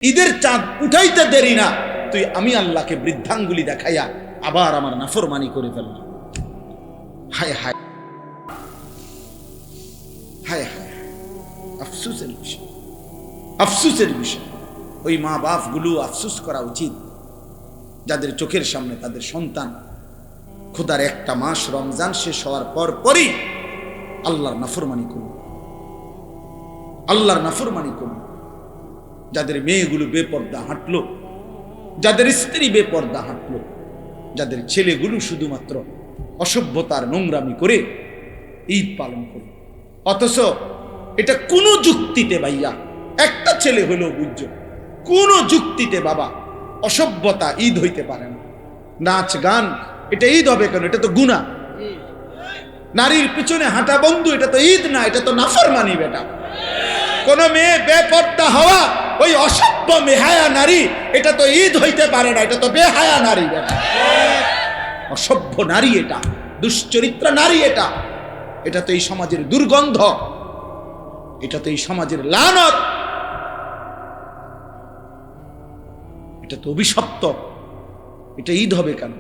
ঈদের চাঁদ উঠাইতে দেরি না, তুই আমি আল্লাহকে বৃদ্ধাঙ্গুলি দেখাইয়া আবার আমার নাফরমানি করে ফেললাম। হায় হায় হায় হায়, আফসোসের বিষয়, আফসোসের বিষয়। ওই মা বাপ গুলো আফসোস করা উচিত, যাদের চোখের সামনে তাদের সন্তান খোদার একটা মাস রমজান শেষ হওয়ার পরই আল্লাহর নাফরমানি করল, আল্লাহর নাফরমানি করল। যাদের মেয়েগুলো বেপর্দা হাঁটলো, যাদের স্ত্রী বেপর্দা হাঁটলো, যাদের ছেলেগুলো শুধুমাত্র অসভ্যতার নোংরামি করে ঈদ পালন করল। অথচ এটা কোনো যুক্তিতে ভাইয়া, একটা ছেলে হলেও বুঝছো, কোন যুক্তিতে বাবা অসভ্যতা ঈদ হইতে পারে না। নাচ গান এটা ঈদ হবে কেন? এটা তো গুনাহ। নারীর পিছনে হাঁটা বন্ধু এটা তো ঈদ না, এটা তো নাফরমানি। বেটা কোন মেয়ে বেপর্দা হওয়া, ওই অসভ্য বেহায়া নারী, এটা তো ঈদ হইতে পারে না, এটা তো বেহায়া নারী। বেটা অসভ্য নারী, এটা দুশ্চরিত্র নারী, এটা এটা তো এই সমাজের দুর্গন্ধ, এটা তো এই সমাজের লানত, এটা তো অভিশপ্ত। এটা ঈদ হবে কেন?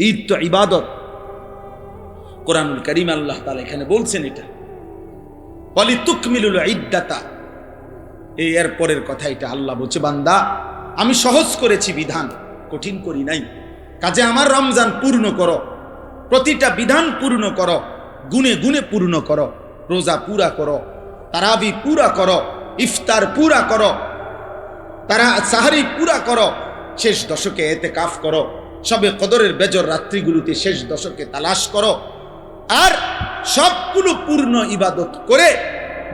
ঈদ তো ইবাদত। কোরআনুল কারীম আল্লাহ তাআলা এখানে বলছেন এটা ওয়ালিতুকমিলুল ইদ্দাতা। এই এর পরের কথা এটা আল্লাহ বলছে, বান্দা আমি সহজ করেছি বিধান, কঠিন করি নাই। কাজে আমার রমজান পূর্ণ করো, প্রতিটা বিধান পূর্ণ করো, গুণে গুণে পূর্ণ করো, রোজা পুরা করো, তারাবি পুরা করো, ইফতার পুরা করো, তারা সাহারি পুরা করো, শেষ দশকে ইতিকাফ করো, সবে কদরের বেজর রাত্রিগুলোতে শেষ দশকে তালাশ করো। আর সবগুলো পূর্ণ ইবাদত করে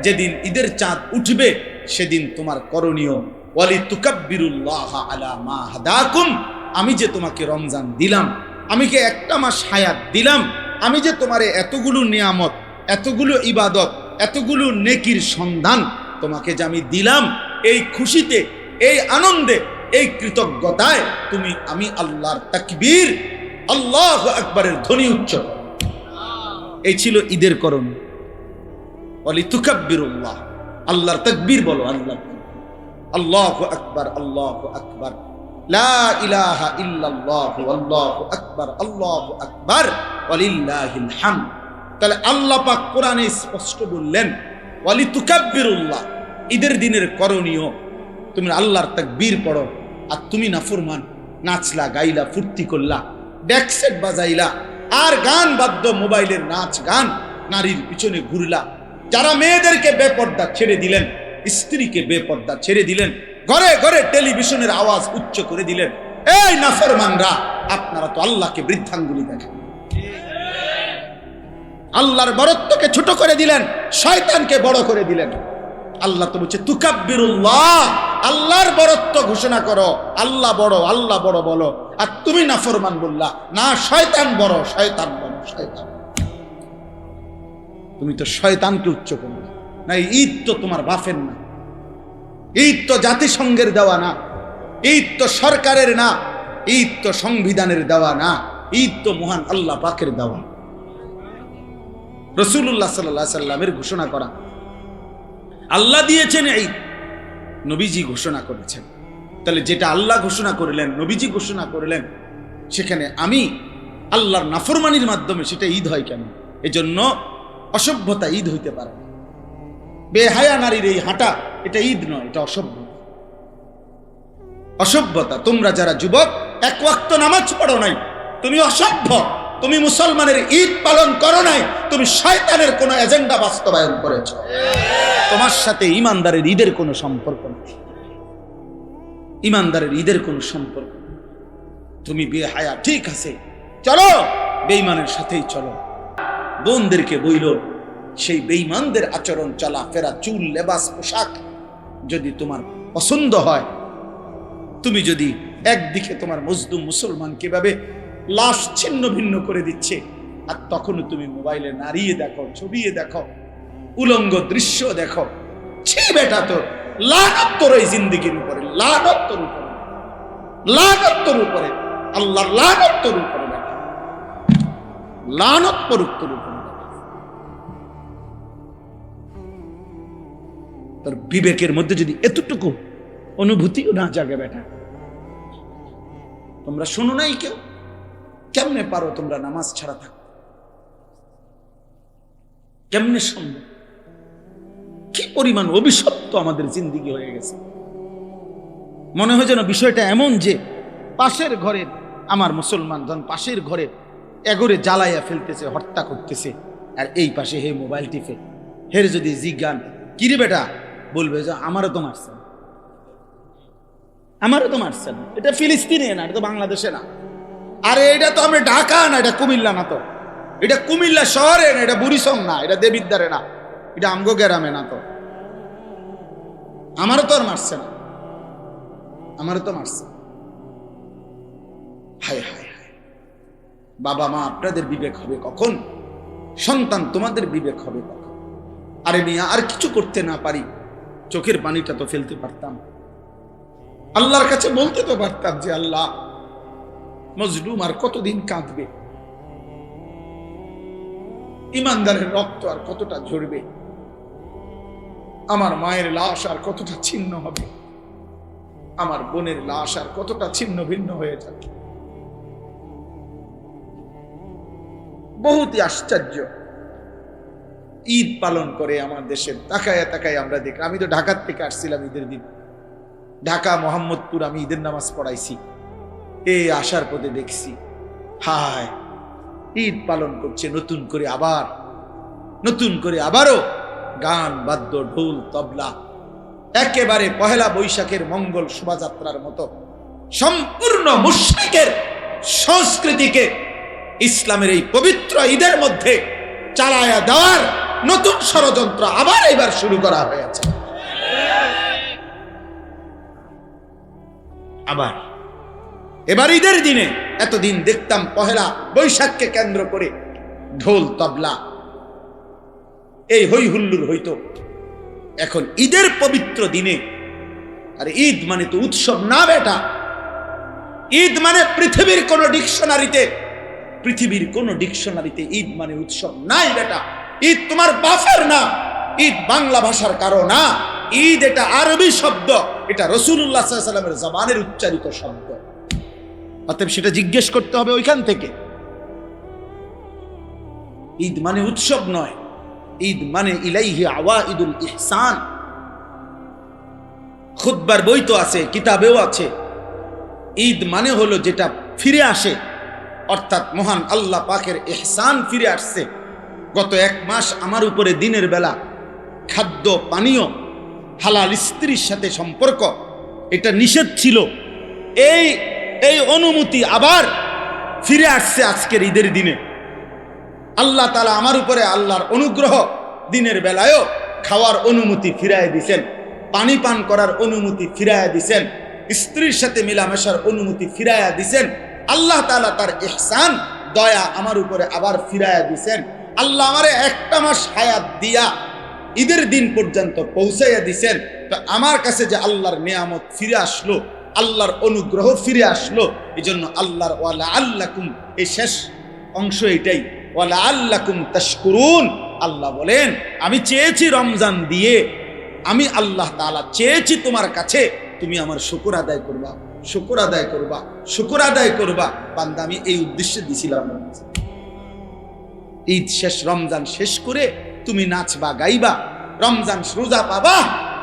যেদিন ঈদের চাঁদ উঠবে সেদিন তোমার করণীয় ওয়ালিতুকাব্বিরুল্লাহ আলা মা হাদাকুম। আমি যে তোমাকে রমজান দিলাম, আমি যে একটা মাস হায়াত দিলাম, আমি যে তোমারে এতগুলো নিয়ামত, এতগুলো ইবাদত, এতগুলো নেকির সন্ধান তোমাকে যে আমি দিলাম, এই খুশিতে, এই আনন্দে, এই কৃতজ্ঞতায় তুমি আমি আল্লাহর তাকবীর, আল্লাহু আকবারের ধ্বনি উচ্চ। এই ছিল ঈদের করণীয়। ওয়ালিতুকাব্বিরুল্লাহ, আল্লাহর তাকবীর বলো, আল্লাহ আল্লাহু আকবার, আল্লাহু আকবার, লা ইলাহা ইল্লাল্লাহু আল্লাহু আকবার, আল্লাহু আকবার ওয়ালিল্লাহিল হামদ। তাহলে আল্লাহ পাক কোরআনে স্পষ্ট বললেন ওয়ালিতুকাব্বিরুল্লাহ, ঈদের দিনের করণীয় তুমি আল্লাহর তাকবীর পড়ো। আর তুমি নাফরমান, নাচলা, গাইলা, ফুর্তি করলা, ডেকসেট বাজাইলা, আর গান বাদ্য, মোবাইলের নাচ গান, নারীর পিছনে ঘুরলা। যারা মেয়েদেরকে বেপর্দা ছেড়ে দিলেন, স্ত্রীকে বেপর্দা ছেড়ে দিলেন, ঘরে ঘরে টেলিভিশনের আওয়াজ উচ্চ করে দিলেন, এই নাফরমানরা, আপনারা তো আল্লাহকে বৃদ্ধাঙ্গুলি দেখেন, আল্লাহর বড়ত্বকে ছোট করে দিলেন, শয়তানকে বড় করে দিলেন। আল্লাহ তো বলছে তুকাব্বিরুল্লাহ, আল্লাহর বড়ত্ব ঘোষণা করো, আল্লাহ বড়, আল্লাহ বড় বলো। আর তুমি নাফরমান বললা, না শয়তান বড়, শয়তান বড়, শয়তান। তুমি তো শয়তানকে উচ্চ করলে না। ঈদ তো তোমার বাপের না, ঈদ তো জাতিসংঘের দেওয়া না, ঈদ তো সরকারের না, ঈদ তো সংবিধানের দেওয়া না, ঈদ তো মহান আল্লাহ পাকের দেওয়া। রাসূলুল্লাহ সাল্লাল্লাহু আলাইহি সাল্লামের ঘোষণা করা, আল্লাহ দিয়েছেন ঈদ, নবীজি ঘোষণা করেছেন। তাহলে যেটা আল্লাহ ঘোষণা করলেন, নবীজি ঘোষণা করলেন, সেখানে আমি আল্লাহর নাফরমানির মাধ্যমে সেটা ঈদ হয় কেন? এজন্য অসভ্যতা ঈদ হইতে পারে না। বেহায়া নারীর এই হাঁটা এটা ঈদ নয়, এটা অসভ্যতা, অসভ্যতা। তোমরা যারা যুবক এক ওয়াক্ত নামাজ পড়ো নাই, তুমি অসভ্য। তুমি মুসলমানের ঈদ পালন করো নাই, তুমি শয়তানের কোন এজেন্ডা বাস্তবায়ন করেছ। তোমার সাথে ইমানদারের ঈদের কোনো সম্পর্ক নেই, ইমানদারের ঈদের কোনো সম্পর্ক। তুমি বেহায়া, ঠিক আছে, চলো বেঈমানের সাথেই চলো। বোনদেরকে বইল, সেই বেঈমানদের আচরণ, চলাফেরা, চুল, লেবাস, পোশাক যদি তোমার পছন্দ হয়, তুমি যদি একদিকে তোমার মজলুম মুসলমান কিভাবে লাশ ছিন্ন ভিন্ন করে দিচ্ছে, আর তখনও তুমি মোবাইলে নাড়িয়ে দেখো, ছবিয়ে দেখো, উলঙ্গ দৃশ্য দেখো, ছি বেটা, তোর লানত তোর এই জিন্দেগির উপরে, লানত তোর উপরে, লানত তোর উপরে, আল্লাহর লানত তোর উপরে, বেটা লানত পড়ুক তোর উপরে। তোর বিবেকের মধ্যে যদি এতটুকু অনুভূতিও না জাগে বেটা। তোমরা শোনো নাই কেউ? কেমনে পারো তোমরা নামাজ ছাড়া থাকো? কেমনে সম্ভব? কি পরিমাণ অভিশপ্ত আমাদের জিন্দিগি হয়ে গেছে। মনে হয় যেন বিষয়টা এমন যে পাশের ঘরের আমার মুসলমান জন পাশের ঘরের এগোরে জ্বালাইয়া ফেলতেছে, হত্যা করতেছে, আর এই পাশে হে মোবাইল টিপে। হের যদি জিজ্ঞান কিরে বেটা, বলবে যে আমারও তো মারছেন, আমারও তো মারছেন। এটা ফিলিস্তিনে না, এটা তো বাংলাদেশে না। আরে এটা তো আমরা ঢাকা না, এটা কুমিল্লা না, তো এটা কুমিল্লা শহরে না, এটা বুড়িসং না, এটা দেবিদ্বারে না, এটা আমগো গ্রামে না। তো আমারও তো আর মারছে না, আমারও তো মারছে। হায় হায় হায়, বাবা মা আপনাদের বিবেক হবে কখন? সন্তান তোমাদের বিবেক হবে কখন? আরে মিয়া আর কিছু করতে না পারি, চোখের পানিটা তো ফেলতে পারতাম, আল্লাহর কাছে বলতে তো পারতাম যে আল্লাহ মজলুম আর কতদিন কাঁদবে, ইমানদারের রক্ত আর কতটা ঝরবে, আমার মায়ের লাশ আর কতটা ছিন্ন হবে, আমার বোনের লাশ আর কতটা ছিন্ন ভিন্ন হয়ে যাবে। বহুতই আশ্চর্য। ঈদ পালন করে আমার দেশের তাকায় তাকায় আমরা দেখি। আমি তো ঢাকার থেকে আসছিলাম ঈদের দিন, ঢাকা মোহাম্মদপুর আমি ঈদের নামাজ পড়াইছি। এই আসার পথে দেখছি হায় ঈদ পালন করছে নতুন করে, আবার নতুন করে আবারও গান বাদ্য ঢোল তবলা, একেবারে পহেলা বৈশাখের মঙ্গল শোভাযাত্রার মতো সম্পূর্ণ মুশরিকের সংস্কৃতিকে ইসলামের এই পবিত্র ঈদের মধ্যে চালায়া দেওয়ার নতুন ষড়যন্ত্র আবার এবার শুরু করা হয়েছে। আবার এবার ঈদের দিনে, এতদিন দেখতাম পহেলা বৈশাখকে কেন্দ্র করে ঢোল তবলা এই হই হুল্লুর হইতো, এখন ঈদের পবিত্র দিনে। আর ঈদ মানে তো উৎসব না বেটা, ঈদ মানে পৃথিবীর কোন ডিকশনারিতে ঈদ মানে উৎসব নাই বেটা। ঈদ তোমার বাফের না, ঈদ বাংলা ভাষার কারো না, ঈদ এটা আরবি শব্দ, এটা রাসূলুল্লাহ সাল্লাল্লাহু আলাইহি ওয়াসাল্লামের জবানের উচ্চারিত শব্দ। অতএব সেটা জিজ্ঞেস করতে হবে ওইখান থেকে। ঈদ মানে উৎসব নয়, ঈদ মানে ইলাইহি আওয়াইদুল ইহসান। খুতবার বই তো আছে, কিতাবেও আছে। ঈদ মানে হলো যেটা ফিরে আসে, অর্থাৎ মহান আল্লাহ পাকের ইহসান ফিরে আসছে। গত এক মাস আমার উপরে দিনের বেলা খাদ্য পানীয়, হালাল স্ত্রীর সাথে সম্পর্ক, এটা নিষেধ ছিল। এই অনুমতি আবার ফিরে আসছে আজকের ঈদের দিনে। আল্লাহ তাআলা আমার উপরে আল্লাহর অনুগ্রহ, দিনের বেলায়ও খাওয়ার অনুমতি ফিরায় দিছেন, পানি পান করার অনুমতি ফিরায় দিছেন, স্ত্রীর সাথে মেলামেশার অনুমতি ফিরায়া দিছেন। আল্লাহ তাআলা তার ইহসান দয়া আমার উপরে আবার ফিরায়া দিছেন। আল্লাহ আমারে একটা মাস হায়াত দিয়া ঈদের দিন পর্যন্ত পৌঁছাইয়া দিছেন। তো আমার কাছে যে আল্লাহর নিয়ামত ফিরে আসলো, আল্লাহর অনুগ্রহ ফিরে আসলো, এই জন্য আল্লাহর ওয়ালা আল্লাকুম, এই শেষ অংশ এটাই, ওয়ালা আল্লাকুম তাশকুরুন। আল্লাহ বলেন আমি চেয়েছি রমজান দিয়ে, আমি আল্লাহ তাআলা চেয়েছি তোমার কাছে তুমি আমার শুকর আদায় করবা, শুকর আদায় করবা, শুকর আদায় করবা। বান্দা আমি এই উদ্দেশ্যে দিছিলাম। ঈদ শেষ, রমজান শেষ করে তুমি নাচবা গাইবা, রমজান রোজা পাবা,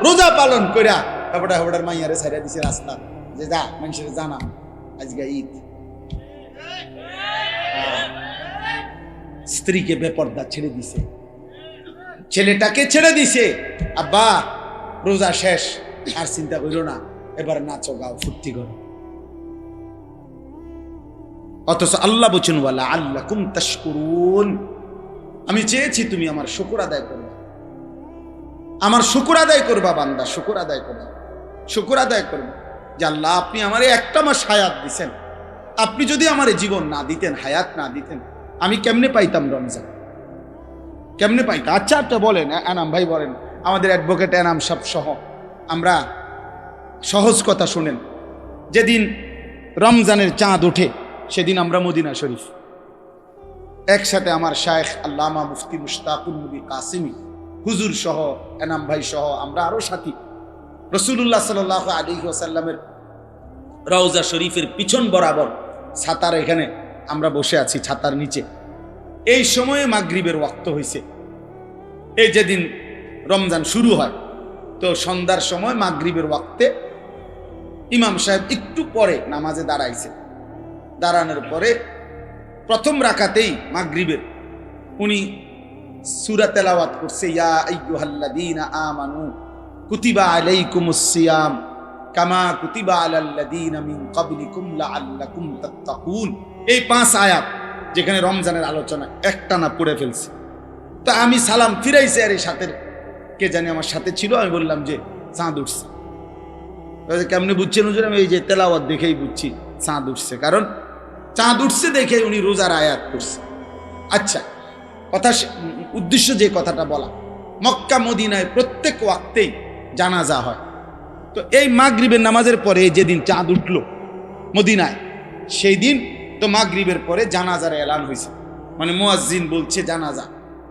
রোজা পালন কইরা তারপরে মাইয়ারে ছাইরা দিছে রাস্তা, যে যা মানুষের জানা আজকে ঈদ। স্ত্রীকে বেপর্দা ছেড়ে দিছে, ছেলেটাকে ছেড়ে দিছে, আব্বা রোজা শেষ, আর চিন্তা করিল না, এবার নাচো গাও ফুর্তি করো। অথচ আল্লাহ বলছেন ওয়ালা আল্লাকুম তাশকুরুন, আমি চেয়েছি তুমি আমার শুকর আদায় করবা, আমার শুকর আদায় করবা বান্দা, শুকর আদায় করবা, শুকর আদায় করবা যে আল্লাহ আপনি আমারে একটা মাস হায়াত দিছেন, আপনি যদি আমার জীবন না দিতেন, হায়াত না দিতেন, আমি কেমনে পাইতাম রমজান, কেমনে পাইতাম? আচ্ছা একটা বলেন, এনাম ভাই বলেন, আমাদের অ্যাডভোকেট এনাম সব সহ আমরা সহজ কথা শুনেন। যেদিন রমজানের চাঁদ ওঠে সেদিন আমরা মদিনা শরীফ একসাথে, আমার শায়েখ আল্লামা মুফতি মুশতাকুল নবী কাসিমি হুজুর সহ, এনাম ভাই সহ, আমরা আরো সাথী রাসূলুল্লাহ সাল্লাল্লাহু আলাইহি ওয়াসাল্লামের রওজা শরীফের পিছন বরাবর ছাতার এখানে আমরা বসে আছি, ছাতার নিচে। এই সময়ে মাগরিবের ওয়াক্ত হয়েছে। এই যেদিন রমজান শুরু হয়, তো সন্ধ্যার সময় মাগরিবের ওয়াক্তে ইমাম সাহেব একটু পরে নামাজে দাঁড়াইছে। দাঁড়ানোর পরে প্রথম রাকাতেই মাগরিবের উনি সূরা তেলাওয়াত করছে, ইয়া আইয়ুহাল্লাযীনা আমানু কুতিবা আলাইকুমুস সিয়াম কামা কুতিবা আলাল্লাযীনা মিন ক্বাবলিকুম লাআল্লাকুম তাত্তাকুন। এই 5 আয়াত যেখানে রমজানের আলোচনা একটানা পড়ে ফেলছে। তো আমি সালাম ফিরাইছি, আর এই সাথে কে জানি আমার সাথে ছিল। আমি বললাম যে চাঁদ উঠছে। কেমনি বুঝছেন হুজুর? আমি এই যে তেলাওয়াত দেখেই বুঝছি চাঁদ উঠছে, কারণ চাঁদ উঠছে দেখে উনি রোজার আয়াত করছে। আচ্ছা, কথা উদ্দেশ্য যে কথাটা বলা, মক্কা মদিনায় প্রত্যেক ওয়াক্তেই জানাজা হয়। তো এই মাগরিবের নামাজের পরে যেদিন চাঁদ উঠল মদিনায়, সেই দিন তো মাগরিবের পরে জানাজার এলান হয়েছে, মানে মুয়াজ্জিন বলছে জানাজা,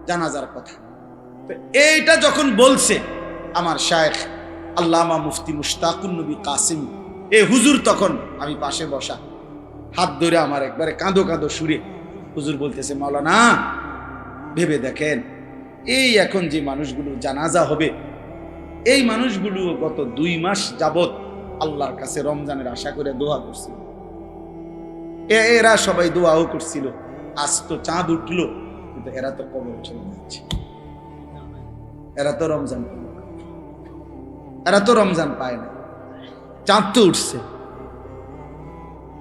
জানাজার কথা। তো এইটা যখন বলছে আমার শায়েখ আল্লামা মুফতি মুশতাকুন নবী কাসিম, এই হুজুর, তখন আমি পাশে বসা, হাত ধরে আমার একবারে কাঁদো কাঁদো সুরে হুজুর বলতেছে, মাওলানা ভেবে দেখেন, এই এখন যে মানুষগুলো জানাজা হবে, এই মানুষগুলো গত 2 মাস যাবত আল্লাহর কাছে রমজানের আশা করে দোয়া করছিল। এরা সবাই দোয়াও করছিল, আজ তো চাঁদ উঠলো, কিন্তু এরা তো কবর চলে যাচ্ছে। এরা তো রমজান পেল না, এরা তো রমজান পায় না। চাঁদ তো উঠছে,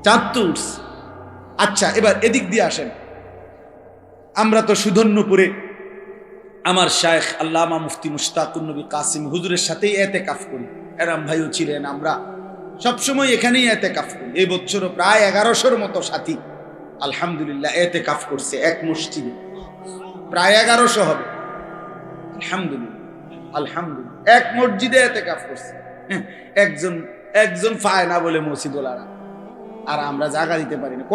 চাঁদ তো উঠছে। আচ্ছা, এবার এদিক দিয়ে আসেন। আমরা তো সুধন্যপুরে আমার শায়েখ আল্লামা মুফতি মুশতাকুন নবী কাসিম হুজুরের সাথেই এতেকাফ করি। এরাম ভাইও ছিলেন, আমরা সবসময় এখানেই এতেকাফ করি। এই বছরও প্রায় 1100-র মতো সাথী আলহামদুলিল্লাহ এতেকাফ করছে এক মসজিদে, প্রায় 1100 হবে। আলহামদুলিল্লাহ, আলহামদুলিল্লাহ, এক মসজিদে এতেকাফ করছে। একজন পায় না বলে মসজিদওয়ালারা, আর আমরা জায়গা দিতে পারি না।